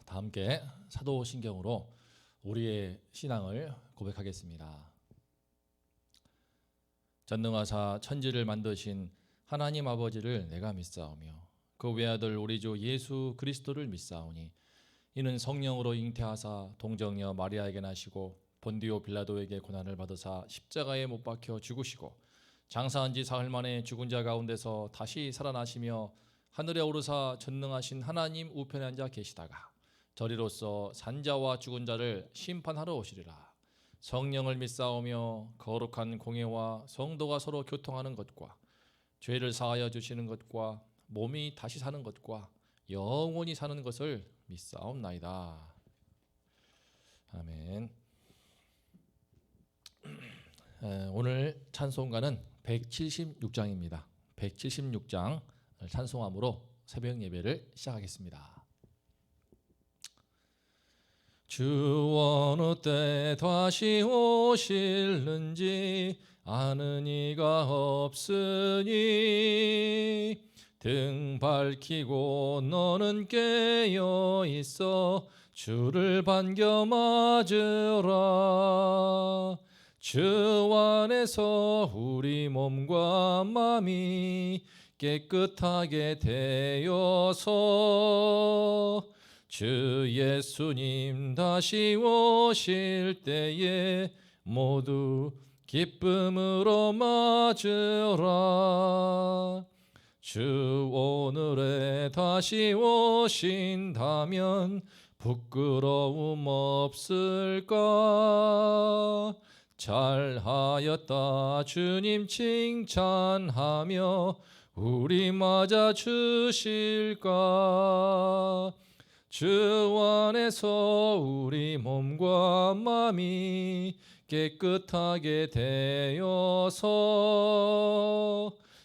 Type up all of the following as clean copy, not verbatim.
다 함께 사도신경으로 우리의 신앙을 고백하겠습니다. 전능하사 천지를 만드신 하나님 아버지를 내가 믿사오며 그 외아들 우리 주 예수 그리스도를 믿사오니 이는 성령으로 잉태하사 동정녀 마리아에게 나시고 본디오 빌라도에게 고난을 받으사 십자가에 못 박혀 죽으시고 장사한 지 사흘 만에 죽은 자 가운데서 다시 살아나시며 하늘에 오르사 전능하신 하나님 우편에 앉아 계시다가 저리로서 산자와 죽은 자를 심판하러 오시리라. 성령을 믿사오며 거룩한 공예와 성도가 서로 교통하는 것과 죄를 사하여 주시는 것과 몸이 다시 사는 것과 영원히 사는 것을 믿사옵나이다. 아멘. 오늘 찬송가는 176장입니다. 176장 찬송함으로 새벽 예배를 시작하겠습니다. 주 어느 때 다시 오실는지 아는 이가 없으니 등 밝히고 너는 깨어 있어 주를 반겨 맞으라. 주 안에서 우리 몸과 마음이 깨끗하게 되어서 주 예수님 다시 오실 때에 모두 기쁨으로 맞으라. 주 오늘에 다시 오신다면 부끄러움 없을까? 잘하였다 주님 칭찬하며 우리 맞아 주실까? 주 안에서 우리 몸과 마음이 깨끗하게 되어서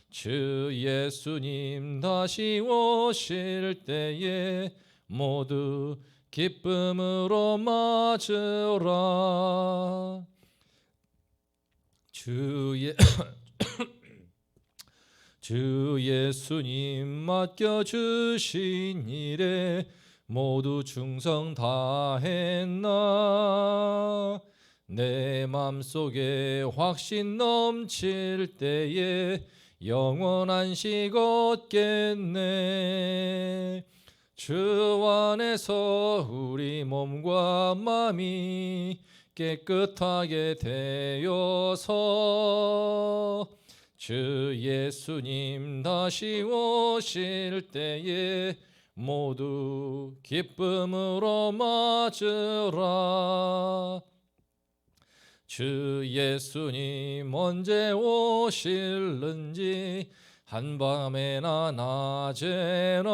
주 예수님 다시 오실 때에 모두 기쁨으로 맞으라. 주 예수님 맡겨주신 일에 모두 충성 다했나? 내 맘속에 확신 넘칠 때에 영원한 식 얻겠네. 주 안에서 우리 몸과 마음이 깨끗하게 되어서 주 예수님 다시 오실 때에 모두 기쁨으로 맞으라. 주 예수님 언제 오실는지 한밤에나 낮에나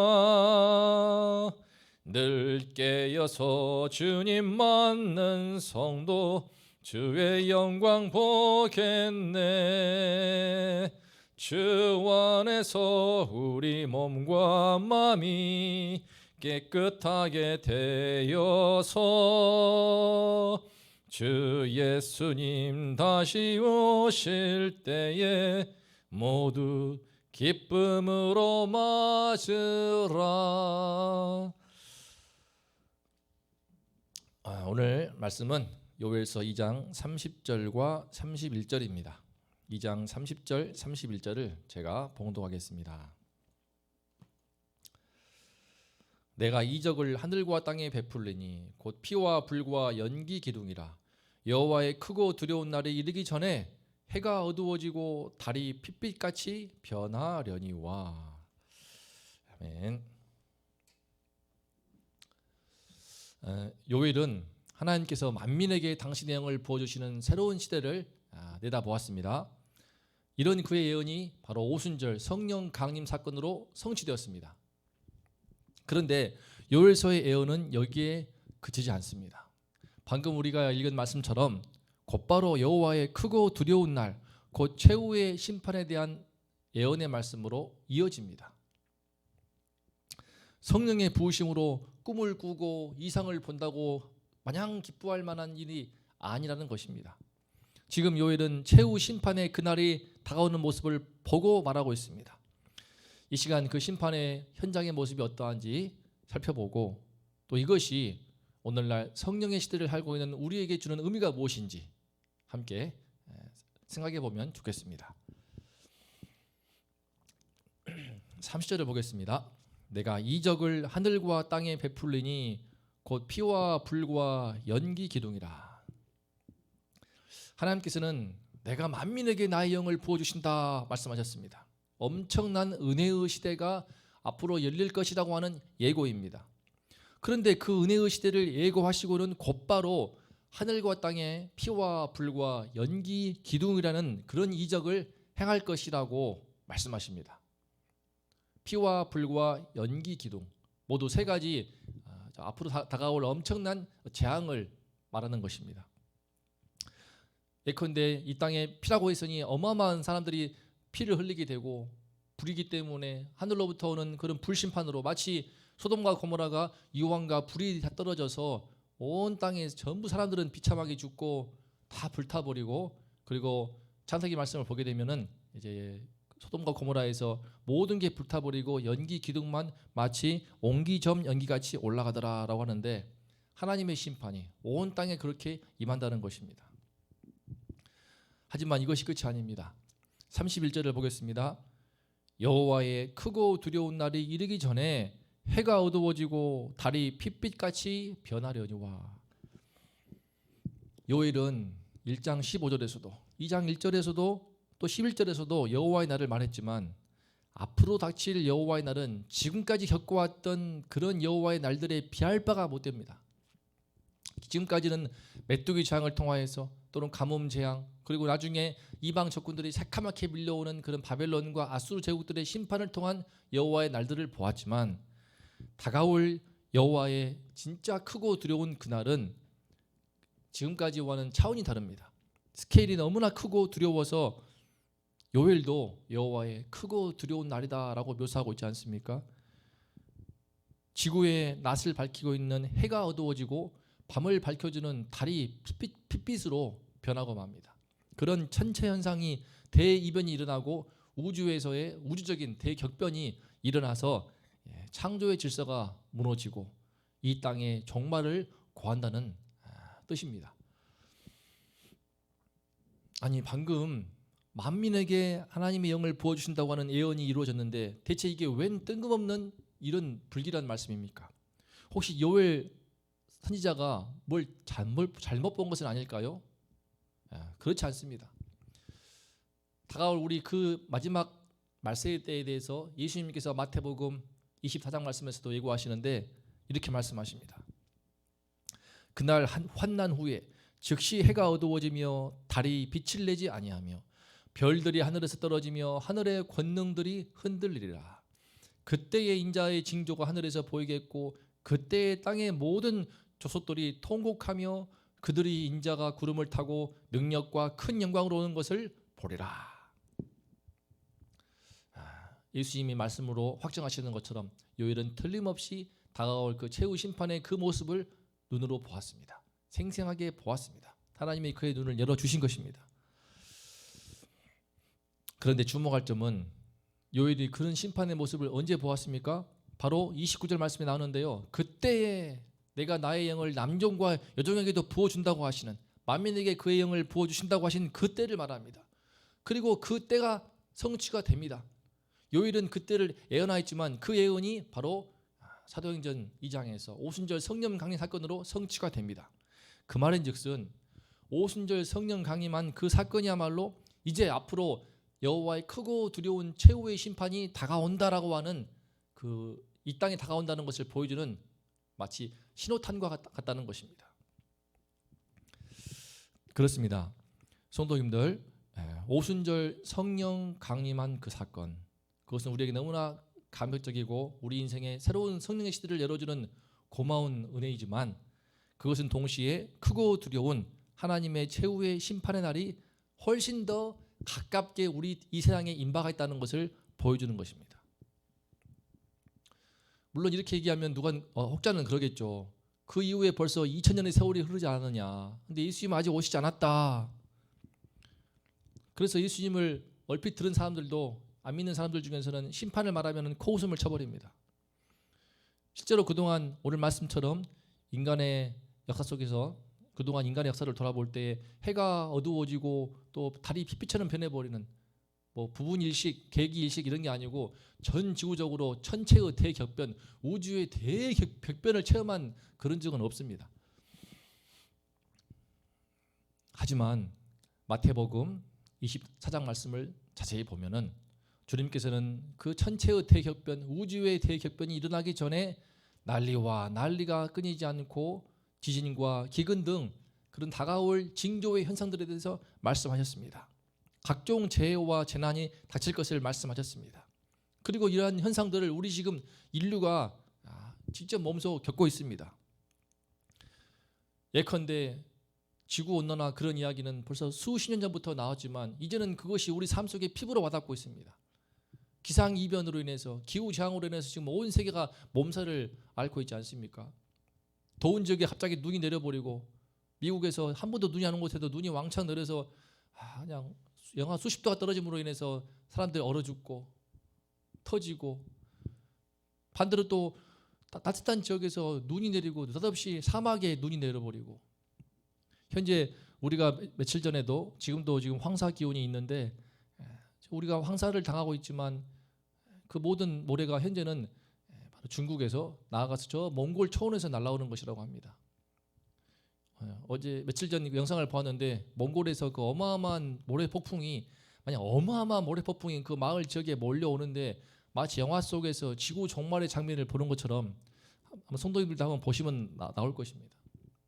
늘 깨어서 주님 맞는 성도 주의 영광 보겠네. 주 안에서 우리 몸과 마음이 깨끗하게 되어서 주 예수님 다시 오실 때에 모두 기쁨으로 맞으라. 오늘 말씀은 요엘서 2장 30절과 31절입니다. 2장 30절, 31절을 제가 봉독하겠습니다. 내가 이적을 하늘과 땅에 베풀리니 곧 피와 불과 연기 기둥이라. 여호와의 크고 두려운 날이 이르기 전에 해가 어두워지고 달이 핏빛같이 변하려니와. 아멘. 요일은 하나님께서 만민에게 당신의 영을 부어주시는 새로운 시대를 내다보았습니다. 이런 그의 예언이 바로 오순절 성령 강림 사건으로 성취되었습니다. 그런데 요엘서의 예언은 여기에 그치지 않습니다. 방금 우리가 읽은 말씀처럼 곧바로 여호와의 크고 두려운 날, 곧 최후의 심판에 대한 예언의 말씀으로 이어집니다. 성령의 부으심으로 꿈을 꾸고 이상을 본다고 마냥 기뻐할 만한 일이 아니라는 것입니다. 지금 요엘은 최후 심판의 그날이 다가오는 모습을 보고 말하고 있습니다. 이 시간 그 심판의 현장의 모습이 어떠한지 살펴보고 또 이것이 오늘날 성령의 시대를 살고 있는 우리에게 주는 의미가 무엇인지 함께 생각해 보면 좋겠습니다. 30절을 보겠습니다. 내가 이적을 하늘과 땅에 베풀리니 곧 피와 불과 연기 기둥이라. 하나님께서는 내가 만민에게 나의 영을 부어주신다 말씀하셨습니다. 엄청난 은혜의 시대가 앞으로 열릴 것이라고 하는 예고입니다. 그런데 그 은혜의 시대를 예고하시고는 곧바로 하늘과 땅에 피와 불과 연기 기둥이라는 그런 이적을 행할 것이라고 말씀하십니다. 피와 불과 연기 기둥 모두 세 가지 앞으로 다가올 엄청난 재앙을 말하는 것입니다. 예컨대 이 땅에 피라고 했으니 어마어마한 사람들이 피를 흘리게 되고 불이기 때문에 하늘로부터 오는 그런 불심판으로 마치 소돔과 고모라가 유황과 불이 다 떨어져서 온 땅에 전부 사람들은 비참하게 죽고 다 불타버리고, 그리고 창세기 말씀을 보게 되면은 이제 소돔과 고모라에서 모든 게 불타버리고 연기 기둥만 마치 옹기점 연기같이 올라가더라라고 하는데, 하나님의 심판이 온 땅에 그렇게 임한다는 것입니다. 하지만 이것이 끝이 아닙니다. 31절을 보겠습니다. 여호와의 크고 두려운 날이 이르기 전에 해가 어두워지고 달이 핏빛같이 변하려니와. 요엘은 1장 15절에서도 2장 1절에서도 또 11절에서도 여호와의 날을 말했지만, 앞으로 닥칠 여호와의 날은 지금까지 겪어왔던 그런 여호와의 날들에 비할 바가 못 됩니다. 지금까지는 메뚜기 재앙을 통하여서 또는 가뭄 재앙, 그리고 나중에 이방 적군들이 새카맣게 밀려오는 그런 바벨론과 아수르 제국들의 심판을 통한 여호와의 날들을 보았지만, 다가올 여호와의 진짜 크고 두려운 그날은 지금까지와는 차원이 다릅니다. 스케일이 너무나 크고 두려워서 요엘도 여호와의 크고 두려운 날이다라고 묘사하고 있지 않습니까? 지구의 낯을 밝히고 있는 해가 어두워지고 밤을 밝혀주는 달이 핏빛으로 변하고 맙니다. 그런 천체 현상이 대이변이 일어나고 우주에서의 우주적인 대격변이 일어나서 창조의 질서가 무너지고 이 땅의 종말을 고한다는 뜻입니다. 아니, 방금 만민에게 하나님의 영을 부어주신다고 하는 예언이 이루어졌는데 대체 이게 웬 뜬금없는 이런 불길한 말씀입니까? 혹시 요엘 선지자가 뭘 잘못 본 것은 아닐까요? 그렇지 않습니다. 다가올 우리 그 마지막 말세의 때에 대해서 예수님께서 마태복음 24장 말씀에서도 예고하시는데 이렇게 말씀하십니다. 그날 환난 후에 즉시 해가 어두워지며 달이 빛을 내지 아니하며 별들이 하늘에서 떨어지며 하늘의 권능들이 흔들리리라. 그때의 인자의 징조가 하늘에서 보이겠고 그때의 땅의 모든 조속들이 통곡하며 그들이 인자가 구름을 타고 능력과 큰 영광으로 오는 것을 보리라. 예수님이 말씀으로 확정하시는 것처럼 요엘은 틀림없이 다가올 그 최후 심판의 그 모습을 눈으로 보았습니다. 생생하게 보았습니다. 하나님이 그의 눈을 열어주신 것입니다. 그런데 주목할 점은 요엘이 그런 심판의 모습을 언제 보았습니까? 바로 29절 말씀에 나오는데요. 그때에 내가 나의 영을 남종과 여종에게도 부어준다고 하시는, 만민에게 그의 영을 부어주신다고 하신 그때를 말합니다. 그리고 그때가 성취가 됩니다. 요일은 그때를 예언하였지만 그 예언이 바로 사도행전 2장에서 오순절 성령 강림 사건으로 성취가 됩니다. 그 말인즉슨 오순절 성령 강림한 그 사건이야말로 이제 앞으로 여호와의 크고 두려운 최후의 심판이 다가온다라고 하는 그 이 땅에 다가온다는 것을 보여주는 마치 신호탄과 같다는 것입니다. 그렇습니다. 성도님들, 오순절 성령 강림한 그 사건, 그것은 우리에게 너무나 감격적이고 우리 인생의 새로운 성령의 시대를 열어주는 고마운 은혜이지만, 그것은 동시에 크고 두려운 하나님의 최후의 심판의 날이 훨씬 더 가깝게 우리 이 세상에 임박하 있다는 것을 보여주는 것입니다. 물론 이렇게 얘기하면 누가 혹자는 그러겠죠. 그 이후에 벌써 2000년의 세월이 흐르지 않았느냐. 근데 예수님 아직 오시지 않았다. 그래서 예수님을 얼핏 들은 사람들도, 안 믿는 사람들 중에서는 심판을 말하면 코웃음을 쳐버립니다. 실제로 그동안 오늘 말씀처럼 인간의 역사 속에서 그동안 인간의 역사를 돌아볼 때 해가 어두워지고 또 달이 빛빛처럼 변해버리는 뭐 부분 일식, 계기 일식 이런 게 아니고 전 지구적으로 천체의 대격변, 우주의 대격변을 체험한 그런 적은 없습니다. 하지만 마태복음 24장 말씀을 자세히 보면은 주님께서는 그 천체의 대격변, 우주의 대격변이 일어나기 전에 난리와 난리가 끊이지 않고 지진과 기근 등 그런 다가올 징조의 현상들에 대해서 말씀하셨습니다. 각종 재해와 재난이 닥칠 것을 말씀하셨습니다. 그리고 이러한 현상들을 우리 지금 인류가 직접 몸소 겪고 있습니다. 예컨대 지구온난화 그런 이야기는 벌써 수십 년 전부터 나왔지만 이제는 그것이 우리 삶 속에 피부로 와닿고 있습니다. 기상이변으로 인해서 기후저항으로 인해서 지금 온 세계가 몸살을 앓고 있지 않습니까? 더운 지역에 갑자기 눈이 내려버리고 미국에서 한 번도 눈이 안 온 곳에도 눈이 왕창 내려서 그냥 영하 수십 도가 떨어짐으로 인해서 사람들이 얼어 죽고 터지고, 반대로 또 따뜻한 지역에서 눈이 내리고 느닷없이 사막에 눈이 내려버리고, 현재 우리가 며칠 전에도 지금도 지금 황사 기온이 있는데 우리가 황사를 당하고 있지만 그 모든 모래가 현재는 바로 중국에서 나아가서 저 몽골 초원에서 날아오는 것이라고 합니다. 어제 며칠 전 영상을 보았는데 몽골에서 그 어마어마한 모래 폭풍이, 만약 어마어마한 모래 폭풍이 그 마을 지역에 몰려오는데 마치 영화 속에서 지구 종말의 장면을 보는 것처럼 한번 성도님들도 한번 보시면 나올 것입니다.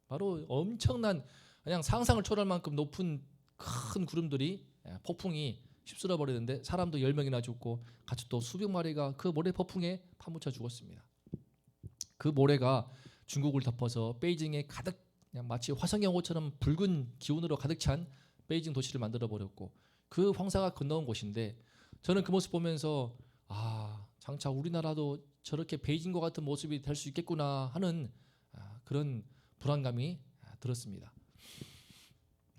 바로 엄청난, 그냥 상상을 초월할 만큼 높은 큰 구름들이 폭풍이 휩쓸어 버리는데 사람도 10명이나 죽고 가축도 수백 마리가 그 모래 폭풍에 파묻혀 죽었습니다. 그 모래가 중국을 덮어서 베이징에 가득, 그냥 마치 화성연고처럼 붉은 기운으로 가득 찬 베이징 도시를 만들어 버렸고, 그 황사가 건너온 곳인데 저는 그 모습 보면서 장차 우리나라도 저렇게 베이징과 같은 모습이 될 수 있겠구나 하는 그런 불안감이 들었습니다.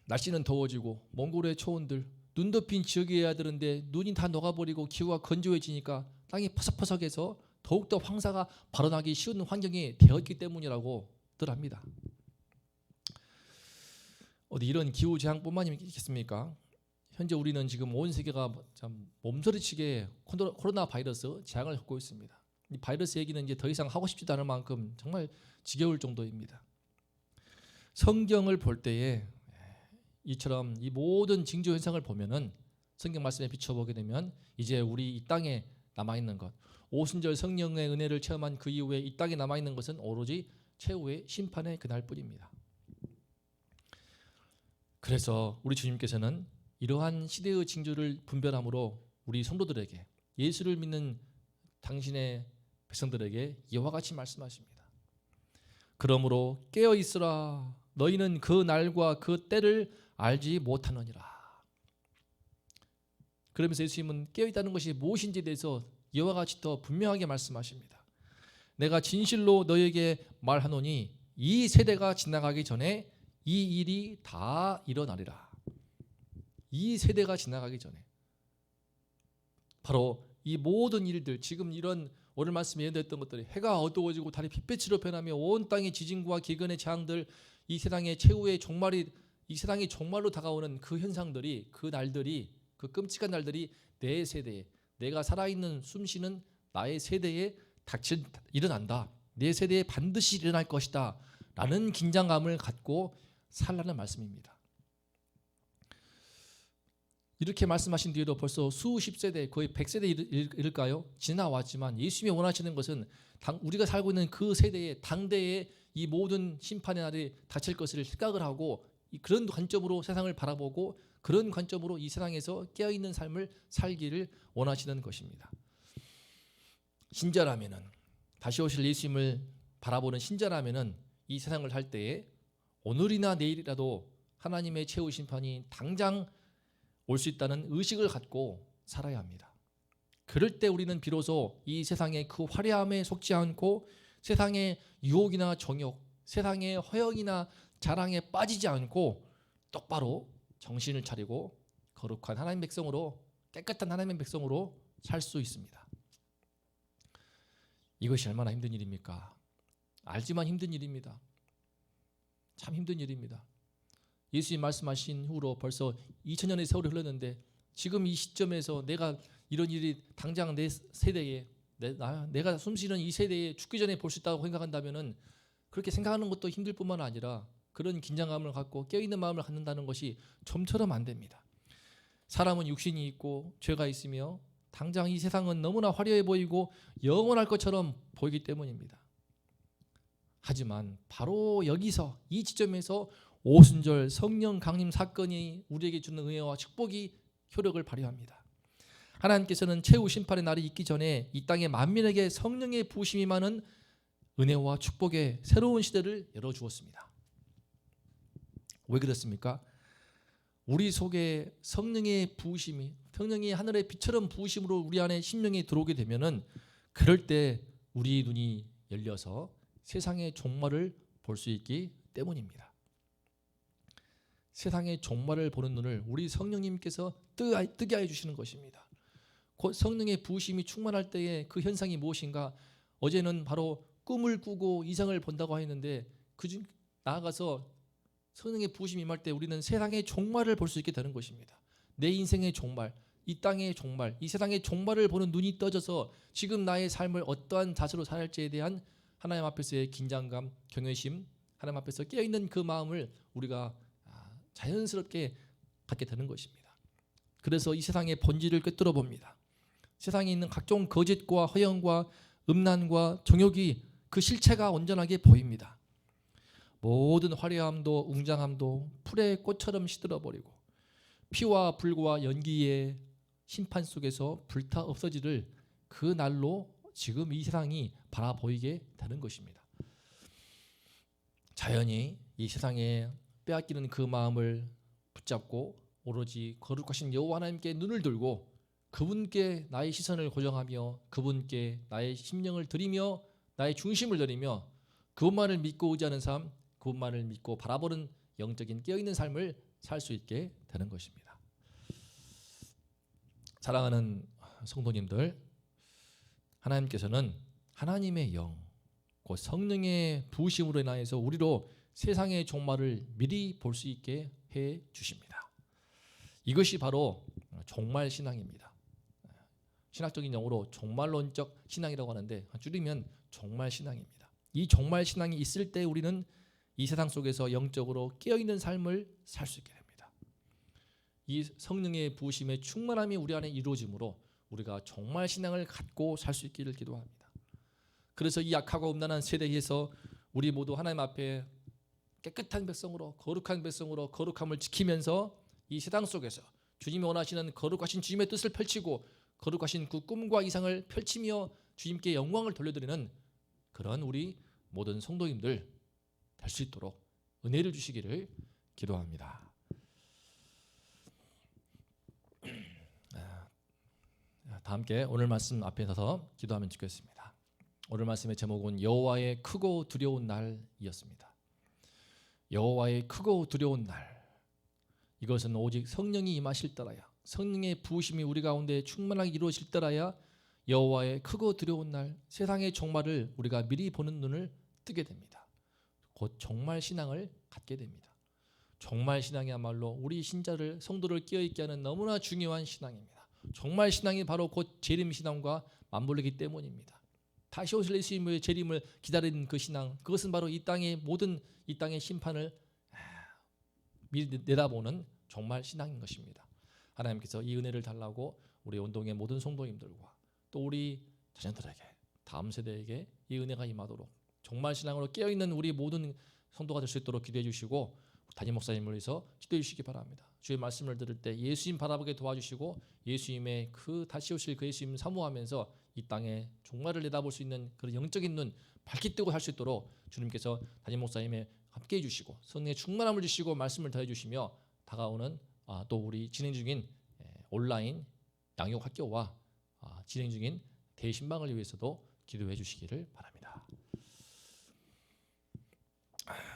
날씨는 더워지고 몽골의 초원들, 눈 덮인 지역이어야 되는데 눈이 다 녹아버리고 기후가 건조해지니까 땅이 퍼석퍼석해서 더욱더 황사가 발원하기 쉬운 환경이 되었기 때문이라고들 합니다. 어디 이런 기후 재앙뿐만이 있겠습니까? 현재 우리는 지금 온 세계가 참 몸서리치게 코로나 바이러스 재앙을 겪고 있습니다. 이 바이러스 얘기는 이제 더 이상 하고 싶지도 않을 만큼 정말 지겨울 정도입니다. 성경을 볼 때에 이처럼 이 모든 징조 현상을 보면은 성경 말씀에 비춰보게 되면 이제 우리 이 땅에 남아있는 것, 오순절 성령의 은혜를 체험한 그 이후에 이 땅에 남아있는 것은 오로지 최후의 심판의 그날뿐입니다. 그래서 우리 주님께서는 이러한 시대의 징조를 분별함으로 우리 성도들에게, 예수를 믿는 당신의 백성들에게 이와 같이 말씀하십니다. 그러므로 깨어 있으라. 너희는 그 날과 그 때를 알지 못하느니라. 그러면서 예수님은 깨어 있다는 것이 무엇인지에 대해서 이와 같이 더 분명하게 말씀하십니다. 내가 진실로 너희에게 말하노니 이 세대가 지나가기 전에 이 일이 다 일어나리라. 이 세대가 지나가기 전에 바로 이 모든 일들, 지금 이런 오늘 말씀에 예언됐던 것들이 해가 어두워지고 달이 빛빛으로 변하며 온 땅의 지진과 기근의 재앙들, 이 세상의 최후의 종말이, 이 세상이 종말로 다가오는 그 현상들이, 그 날들이, 그 끔찍한 날들이 내 세대에, 내가 살아있는 숨쉬는 나의 세대에 일어난다. 내 세대에 반드시 일어날 것이다 라는 긴장감을 갖고 살라는 말씀입니다. 이렇게 말씀하신 뒤에도 벌써 수십 세대, 거의 100세대 이를까요? 지나왔지만 예수님이 원하시는 것은 우리가 살고 있는 그 세대의 당대의 이 모든 심판의 날이 닥칠 것을 생각을 하고 그런 관점으로 세상을 바라보고 그런 관점으로 이 세상에서 깨어있는 삶을 살기를 원하시는 것입니다. 신자라면은, 다시 오실 예수님을 바라보는 신자라면은 이 세상을 살 때에 오늘이나 내일이라도 하나님의 최후 심판이 당장 올 수 있다는 의식을 갖고 살아야 합니다. 그럴 때 우리는 비로소 이 세상의 그 화려함에 속지 않고 세상의 유혹이나 정욕, 세상의 허영이나 자랑에 빠지지 않고 똑바로 정신을 차리고 거룩한 하나님 백성으로, 깨끗한 하나님의 백성으로 살 수 있습니다. 이것이 얼마나 힘든 일입니까? 알지만 힘든 일입니다. 참 힘든 일입니다. 예수님 말씀하신 후로 벌써 2000년의 세월이 흘렀는데 지금 이 시점에서 내가 이런 일이 당장 내 세대에 내가 숨쉬는 이 세대에 죽기 전에 볼 수 있다고 생각한다면은 그렇게 생각하는 것도 힘들 뿐만 아니라 그런 긴장감을 갖고 깨어있는 마음을 갖는다는 것이 좀처럼 안 됩니다. 사람은 육신이 있고 죄가 있으며 당장 이 세상은 너무나 화려해 보이고 영원할 것처럼 보이기 때문입니다. 하지만 바로 여기서 이 지점에서 오순절 성령 강림 사건이 우리에게 주는 은혜와 축복이 효력을 발휘합니다. 하나님께서는 최후 심판의 날이 있기 전에 이 땅의 만민에게 성령의 부으심이 많은 은혜와 축복의 새로운 시대를 열어주었습니다. 왜 그렇습니까? 우리 속에 성령의 부으심이, 성령이 하늘의 빛처럼 부으심으로 우리 안에 심령에 들어오게 되면은 그럴 때 우리 눈이 열려서 세상의 종말을 볼 수 있기 때문입니다. 세상의 종말을 보는 눈을 우리 성령님께서 뜨게 해주시는 것입니다. 곧 성령의 부으심이 충만할 때의 그 현상이 무엇인가? 어제는 바로 꿈을 꾸고 이상을 본다고 했는데 그중 나아가서 성령의 부으심이 임할 때 우리는 세상의 종말을 볼 수 있게 되는 것입니다. 내 인생의 종말, 이 땅의 종말, 이 세상의 종말을 보는 눈이 떠져서 지금 나의 삶을 어떠한 자세로 살할지에 대한 하나님 앞에서의 긴장감, 경외심, 하나님 앞에서 깨어있는 그 마음을 우리가 자연스럽게 갖게 되는 것입니다. 그래서 이 세상의 본질을 꿰뚫어 봅니다. 세상에 있는 각종 거짓과 허영과 음란과 정욕이 그 실체가 온전하게 보입니다. 모든 화려함도 웅장함도 풀의 꽃처럼 시들어버리고 피와 불과 연기의 심판 속에서 불타 없어지를 그 날로 지금 이 세상이 바라보이게 되는 것입니다. 자연히 이 세상에 빼앗기는 그 마음을 붙잡고 오로지 거룩하신 여호와 하나님께 눈을 들고 그분께 나의 시선을 고정하며 그분께 나의 심령을 드리며 나의 중심을 드리며 그분만을 믿고 의지하는 삶, 그분만을 믿고 바라보는 영적인 깨어있는 삶을 살 수 있게 되는 것입니다. 사랑하는 성도님들, 하나님께서는 하나님의 영, 곧 성령의 부으심으로 인하여서 우리로 세상의 종말을 미리 볼 수 있게 해 주십니다. 이것이 바로 종말 신앙입니다. 신학적인 용어로 종말론적 신앙이라고 하는데 줄이면 종말 신앙입니다. 이 종말 신앙이 있을 때 우리는 이 세상 속에서 영적으로 깨어있는 삶을 살 수 있게 됩니다. 이 성령의 부으심의 충만함이 우리 안에 이루어지므로 우리가 종말 신앙을 갖고 살 수 있기를 기도합니다. 그래서 이 약하고 음란한 세대에서 우리 모두 하나님 앞에 깨끗한 백성으로 거룩한 백성으로 거룩함을 지키면서 이 세상 속에서 주님이 원하시는 거룩하신 주님의 뜻을 펼치고 거룩하신 그 꿈과 이상을 펼치며 주님께 영광을 돌려드리는 그런 우리 모든 성도님들 될 수 있도록 은혜를 주시기를 기도합니다. 다 함께 오늘 말씀 앞에 서서 기도하면 좋겠습니다. 오늘 말씀의 제목은 여호와의 크고 두려운 날이었습니다. 여호와의 크고 두려운 날, 이것은 오직 성령이 임하실 때라야, 성령의 부으심이 우리 가운데 충만하게 이루어질 때라야 여호와의 크고 두려운 날, 세상의 종말을 우리가 미리 보는 눈을 뜨게 됩니다. 곧 종말 신앙을 갖게 됩니다. 종말 신앙이야말로 우리 신자를, 성도를 깨어있게 하는 너무나 중요한 신앙입니다. 종말 신앙이 바로 곧 재림 신앙과 맞물리기 때문입니다. 다시 오실 예수님의 재림을 기다리는 그 신앙, 그것은 바로 이 땅의 모든 이 땅의 심판을 미리 내다보는 종말 신앙인 것입니다. 하나님께서 이 은혜를 달라고 우리 온동의 모든 성도님들과 또 우리 자녀들에게, 다음 세대에게 이 은혜가 임하도록 종말 신앙으로 깨어있는 우리 모든 성도가 될 수 있도록 기도해 주시고 담임 목사님을 위해서 기도해 주시기 바랍니다. 주의 말씀을 들을 때 예수님 바라보게 도와주시고 예수님의 그 다시 오실 그 예수님 사모하면서 이 땅에 종말을 내다볼 수 있는 그런 영적인 눈 밝게 뜨고 할 수 있도록 주님께서 담임 목사님의 함께해 주시고 성령의 충만함을 주시고 말씀을 더해 주시며 다가오는 또 우리 진행 중인 온라인 양육 학교와 진행 중인 대신방을 위해서도 기도해 주시기를 바랍니다.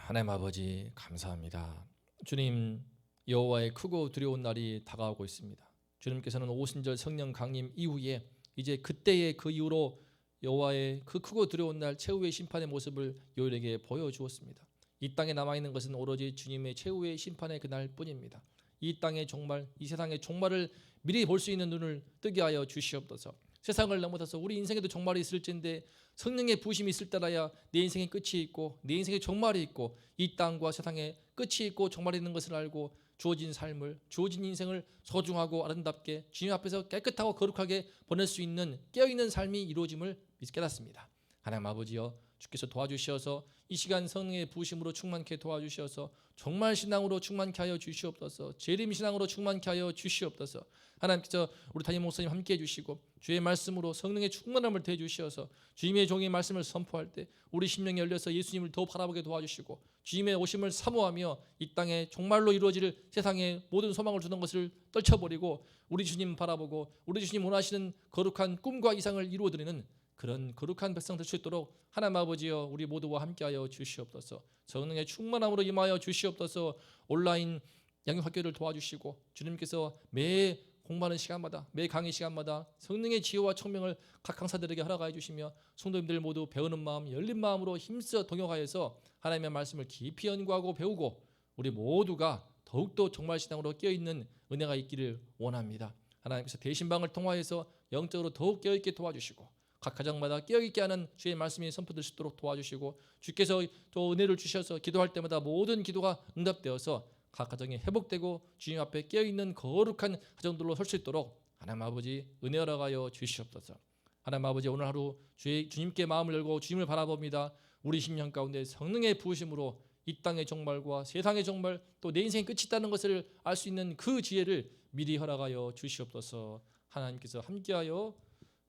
하나님 아버지 감사합니다. 주님, 여호와의 크고 두려운 날이 다가오고 있습니다. 주님께서는 오순절 성령 강림 이후에 이제 그때의 그 이후로 여호와의 그 크고 두려운 날 최후의 심판의 모습을 요엘에게 보여주었습니다. 이 땅에 남아있는 것은 오로지 주님의 최후의 심판의 그날뿐입니다. 이 땅의 종말, 이 세상의 종말을 미리 볼 수 있는 눈을 뜨게 하여 주시옵소서. 세상을 넘어서서 우리 인생에도 종말이 있을진데 성령의 부심이 있을 때라야 내 인생의 끝이 있고 내 인생의 종말이 있고 이 땅과 세상의 끝이 있고 종말이 있는 것을 알고 주어진 삶을, 주어진 인생을 소중하고 아름답게 주님 앞에서 깨끗하고 거룩하게 보낼 수 있는 깨어있는 삶이 이루어짐을 깨닫습니다. 하나님 아버지여, 주께서 도와주시어서 이 시간 성령의 부으심으로 충만케 도와주시어서 정말 신앙으로 충만케 하여 주시옵소서. 재림 신앙으로 충만케 하여 주시옵소서. 하나님께서 우리 담임 목사님 함께해 주시고 주의 말씀으로 성령의 충만함을 더해 주시어서 주님의 종의 말씀을 선포할 때 우리 심령이 열려서 예수님을 더 바라보게 도와주시고 주님의 오심을 사모하며 이 땅에 정말로 이루어질 세상에 모든 소망을 주는 것을 떨쳐버리고 우리 주님 바라보고 우리 주님 원하시는 거룩한 꿈과 이상을 이루어드리는 그런 거룩한 백성 될 수 있도록 하나님 아버지여 우리 모두와 함께하여 주시옵소서. 성령의 충만함으로 임하여 주시옵소서. 온라인 양육학교를 도와주시고 주님께서 매 공부하는 시간마다 매 강의 시간마다 성령의 지혜와 총명을 각 강사들에게 허락하여 주시며 성도님들 모두 배우는 마음 열린 마음으로 힘써 동역하여서 하나님의 말씀을 깊이 연구하고 배우고 우리 모두가 더욱더 정말신앙으로 깨어있는 은혜가 있기를 원합니다. 하나님께서 대신방을 통하여서 영적으로 더욱 깨어있게 도와주시고 각 가정마다 깨어있게 하는 주의 말씀이 선포될 수 있도록 도와주시고 주께서 또 은혜를 주셔서 기도할 때마다 모든 기도가 응답되어서 각 가정이 회복되고 주님 앞에 깨어있는 거룩한 가정들로 설 수 있도록 하나님 아버지 은혜 허락하여 주시옵소서. 하나님 아버지 오늘 하루 주님께 마음을 열고 주님을 바라봅니다. 우리 심령 가운데 성령의 부으심으로 이 땅의 종말과 세상의 종말 또 내 인생의 끝이 있다는 것을 알 수 있는 그 지혜를 미리 허락하여 주시옵소서. 하나님께서 함께하여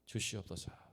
주시옵소서.